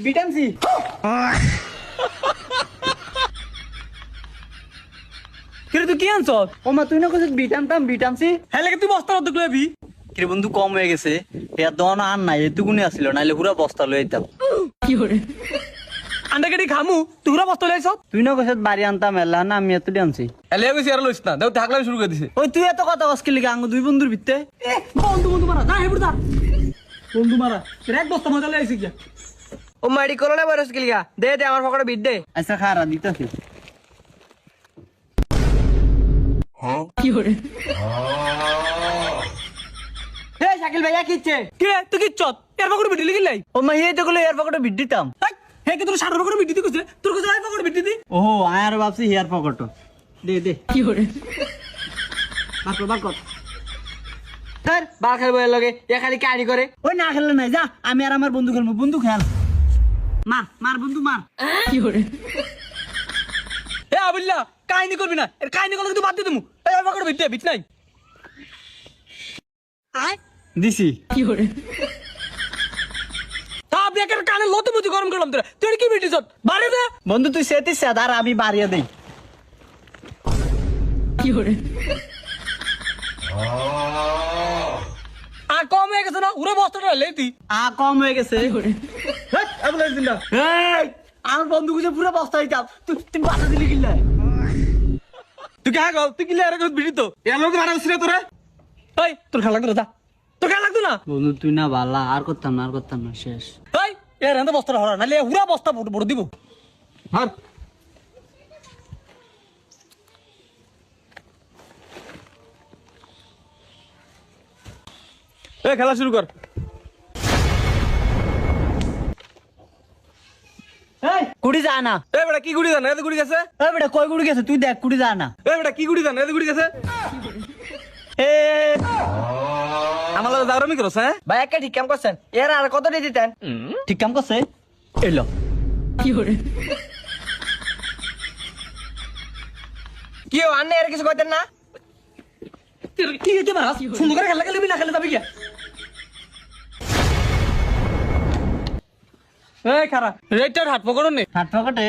Vitamin C. কিরে তুই কি আনছ? ওমা তুই না কইছিস ভিটামিন সি। হ্যাঁ লাগে তুই বস্তার অর্ধেক লইবি। কিরে বন্ধু কম হয়ে গেছে, এর দন আর নাই, এটুকুনি আসছিল, নাইলে পুরা বস্তা লই আইতাম। আন্ডা কেটে খামু তুই পুরা বস্তা লইছ। তুই না কইছিস বাড়ি আনতাম, এলা না আমি এত আনছি। এলে কইছি আর লইছ না, দেখো থাকলাম শুরু করে দিছে। ওই তুই এত কথা কসকে লিখে আঙ্গু দুই বন্ধুর ভিত্তে। বন্ধু বন্ধু মারা যা হেবুর যা বন্ধু মারা এক বস্তা মজা লাইছে কি ও মাড়ি করো না বরস গিলগা দে দে আমার পকেটে বিট দে। আচ্ছা খারা দিতেছি। হে শাকিল ভাইয়া কিচ্ছে কে তুই কি চত এর পকেটে বিটি লিখি লাই। ও মা এই তো গুলো এর পকেটে ভিড দিতাম। হে কি তোর সাড়ে পকেটে বিটি দি কইছে তোর কইছে আই পকেটে বিটি দি। ওহো আয়ার ভাবছি হেয়ার পকেট। দে দে বাকর স্যার বার খেলবো এর লগে এ খালি কাহিনী করে। ওই না খেললে নাই, যা আমি আর আমার বন্ধু খেলবো। বন্ধু খেল, মার মার বন্ধু মার। এ আবিল্লা কাহিনী করবি না, এর কাহিনী করলে তুই বাদ দি দিমু। এই পকেটে বিটি বিট নাই দিছি। তা আপনি একের কানে লতমতি গরম করলাম তোরা তুই কি বিটি চত বাড়ি দে। বন্ধু তুই সেতিস আর আমি বাড়িয়ে দেই। আর কম হয়ে গেছে না উড়ে বস্তাটা লেতি। কম হয়ে গেছে। এই, আমার বন্ধু গুছে পুরো বস্তা দিতাম, তুই তুই বাধা দিলি কিল্লা। তুই কে গো তুই কি লে আর বিটি তো এর লোক মারা ছিল তোরে। এই তোর খেলা লাগতো যা তোর খেলা লাগতো না। বন্ধু তুই না বালা, আর করতাম না শেষ। এই এর এন্ড বস্তাটা হরা নালে উড়া বস্তা বড় দিব। হার এ খেলা শুরু কর। এই কুড়ি যা না। এ বেটা কি গুড়ি জানা এতে গুড়ি গেছে। এই বেটা কই কুড়ি গেছে তুই দেখ, কুড়ি যা না। এ বেটা কি গুড়ি জানা এতে গুড়ি গেছে। এ আমার লাগে দাঁড়ামি করছ হ্যাঁ। ভাই একটা ঠিক কাম করছেন এর আর কত দিয়ে দিতেন। ঠিক কাম করছে। এলো কি ও আন্নে এর কিছু কইতেন না। কি হইতে পারাস সুন্দর করে খেলা খেলবি না খেলে যাবি কি। এই খারা রেটটার হাত পকড় নে। হাত পকেটে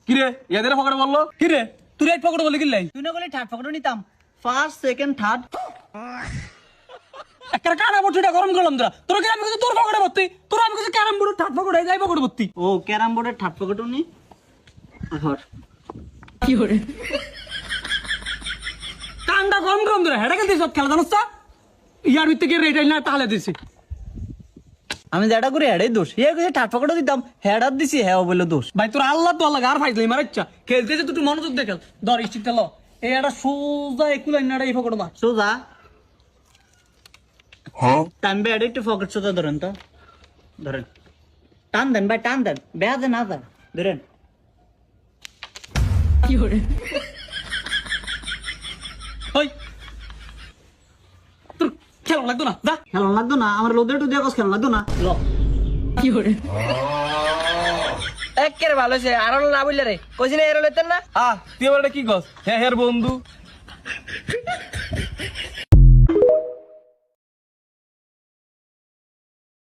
কি রে এদের পকড়ে বললো কি রে তুই রেট পকড় বলি কিল্লাই। তুই না বলে থার্ড পকেটে নিতাম, ফার্স্ট সেকেন্ড থার্ড। একটা কানা বটিটা গরম করলাম তোরা তোর কি আমি কিছু তোর পকড়ে ভর্তি তোর আমি কিছু ক্যারাম বোর্ড থার্ড পকড়ে যাই পকড়ে ভর্তি। ও ক্যারাম বোর্ডের থার্ড পকেটও নি। ধর কানটা গরম গরম ধরে হেডা খেলতে সব খেলা জানোস ইয়ার ভিতরে গিয়ে রেট না তাহলে দিছি। আমি যেটা করে হেডাই দোষ, এ কিছু থার্ড পকেটও দিতাম, হেডার দিছি হ্যাঁ বলে দোষ। ভাই তোর আল্লাহ তো আল্লাহ আর ফাইজলাই মার ইচ্ছা খেলতে যে তুই মনোযোগ দে খেল। ধর স্টিকটা ল এই একটা সোজা একুলাই নাড়া এই পকড় মার সোজা। টানবে এটা একটু পকেট সোজা ধরেন তো, ধরেন টান দেন ভাই টান দেন, বেয়া দেন না দেন, ধরেন। ওই তোর খেলা লাগতো না যা। খেলন লাগতো না, আমার লোদের টু দিয়ে খেলন লাগতো না। ল একেবারে ভালো হয়েছে আর না বললে রে কইছি না এর লইতেন না। তুই আবার এটা কি কস হ্যাঁ হ্যাঁ বন্ধু।